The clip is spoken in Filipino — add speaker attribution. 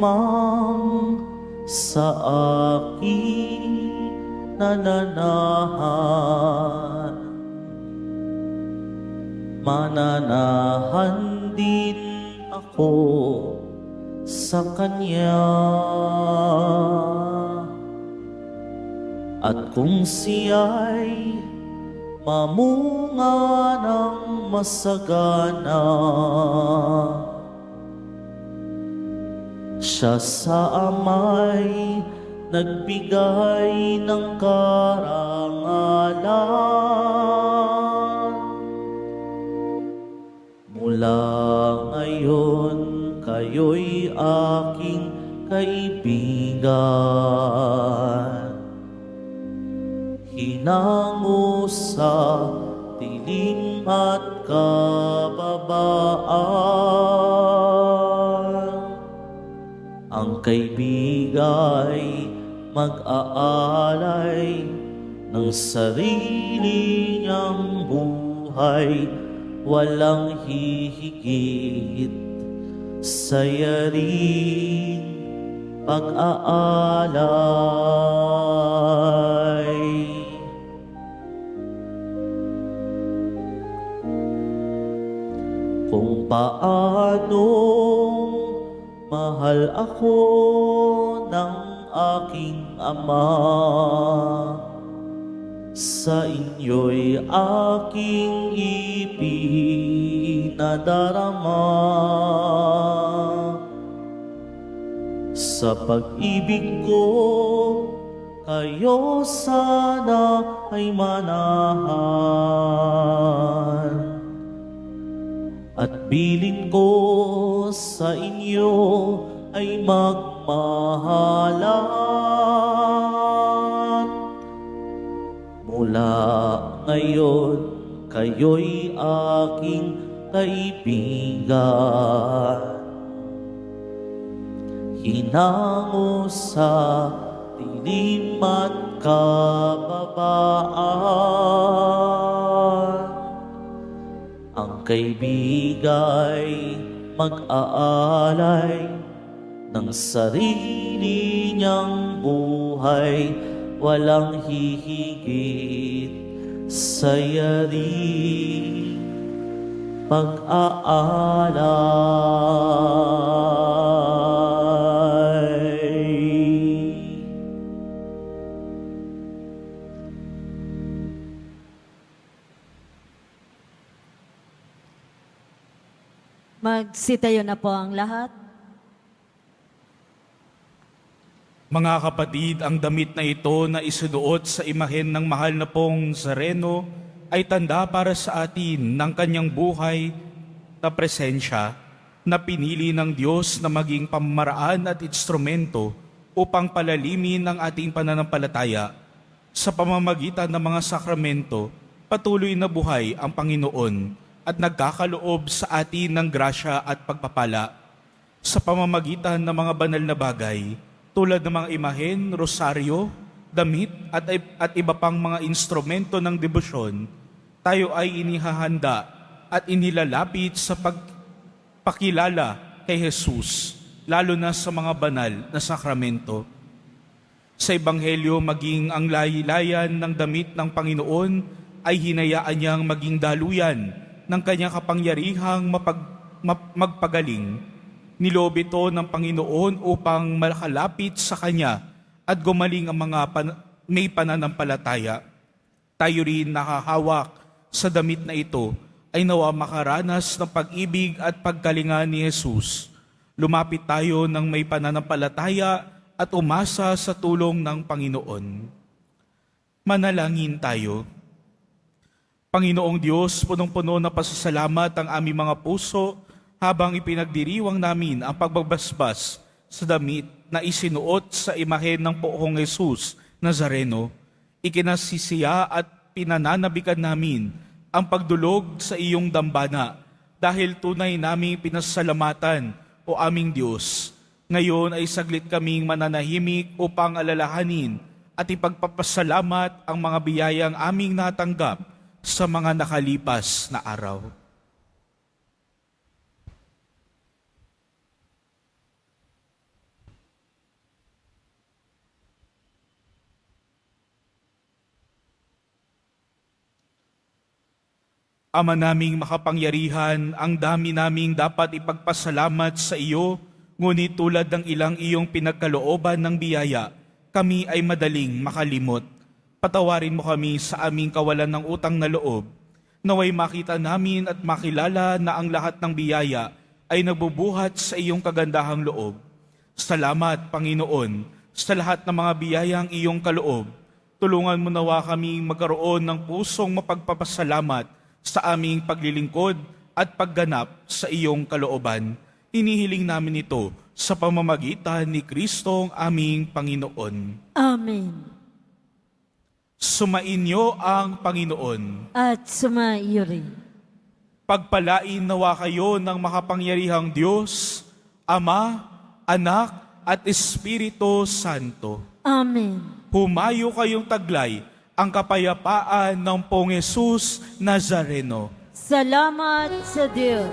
Speaker 1: mang sa akin nananahan, mananahan din ako sa Kanya. At kung siya'y mamunga ng masagana, siya sa amay nagbigay ng karangalan. Mula ngayon kayo'y aking kaibigan, hinango sa dilim at kababaan. Ang kaibigay mag-aalay ng sarili niyang buhay, walang hihigit sa yaring pag-aalay. Kung paanong mahal ako ng aking Ama, sa inyo'y aking ipinadarama. Sa pag-ibig ko, kayo sana ay manahan. At bilin ko sa inyo ay magmahalan. Mula ngayon, kayo'y aking kaibigan, hinango sa dilim at kababaan. Ang kaibigay mag-aalay ng sarili niyang buhay, walang hihigit sa yaring pag-aalay.
Speaker 2: Magsitayo na po ang lahat.
Speaker 3: Mga kapatid, ang damit na ito na isuduot sa imahen ng mahal na pong Nazareno ay tanda para sa atin ng kanyang buhay na presensya na pinili ng Diyos na maging pamamaraan at instrumento upang palalimin ang ating pananampalataya. Sa pamamagitan ng mga sakramento, patuloy na buhay ang Panginoon at nagkakaloob sa atin ng grasya at pagpapala. Sa pamamagitan ng mga banal na bagay, tulad ng mga imahen, rosaryo, damit at iba pang mga instrumento ng debosyon, tayo ay inihahanda at inilalapit sa pagpakilala kay Jesus, lalo na sa mga banal na sakramento. Sa Ebanghelyo, maging ang laylayan ng damit ng Panginoon ay hinayaan niyang maging daluyan ng kanyang kapangyarihang magpagaling. Nilob ito ng Panginoon upang makalapit sa Kanya at gumaling ang mga may pananampalataya. Tayo rin nakahawak sa damit na ito ay nawa makaranas ng pag-ibig at paggalingan ni Jesus. Lumapit tayo ng may pananampalataya at umasa sa tulong ng Panginoon. Manalangin tayo. Panginoong Diyos, punong-puno na pasasalamat ang aming mga puso habang ipinagdiriwang namin ang pagbabasbas sa damit na isinuot sa imahen ng Poong Jesus Nazareno. Ikinasisiya at pinananabikan namin ang pagdulog sa iyong dambana dahil tunay naming pinasalamatan o aming Diyos. Ngayon ay saglit kaming mananahimik upang alalahanin at ipagpapasalamat ang mga biyayang aming natanggap sa mga nakalipas na araw. Ama naming makapangyarihan, ang dami naming dapat ipagpasalamat sa iyo, ngunit tulad ng ilang iyong pinagkalooban ng biyaya, kami ay madaling makalimot. Patawarin mo kami sa aming kawalan ng utang na loob. Naway makita namin at makilala na ang lahat ng biyaya ay nagbubuhat sa iyong kagandahang loob. Salamat, Panginoon, sa lahat ng mga biyayang iyong kaloob. Tulungan mo nawa kami magkaroon ng pusong mapagpapasalamat sa aming paglilingkod at pagganap sa iyong kalooban. Hinihiling namin ito sa pamamagitan ni Kristong aming Panginoon.
Speaker 2: Amen.
Speaker 3: Sumainyo ang Panginoon.
Speaker 2: At sumaiyo rin.
Speaker 3: Pagpalain nawa kayo ng makapangyarihang Diyos, Ama, Anak, at Espiritu Santo.
Speaker 2: Amen.
Speaker 3: Humayo kayong taglay ang kapayapaan ng Pong Jesus Nazareno.
Speaker 2: Salamat sa Diyos.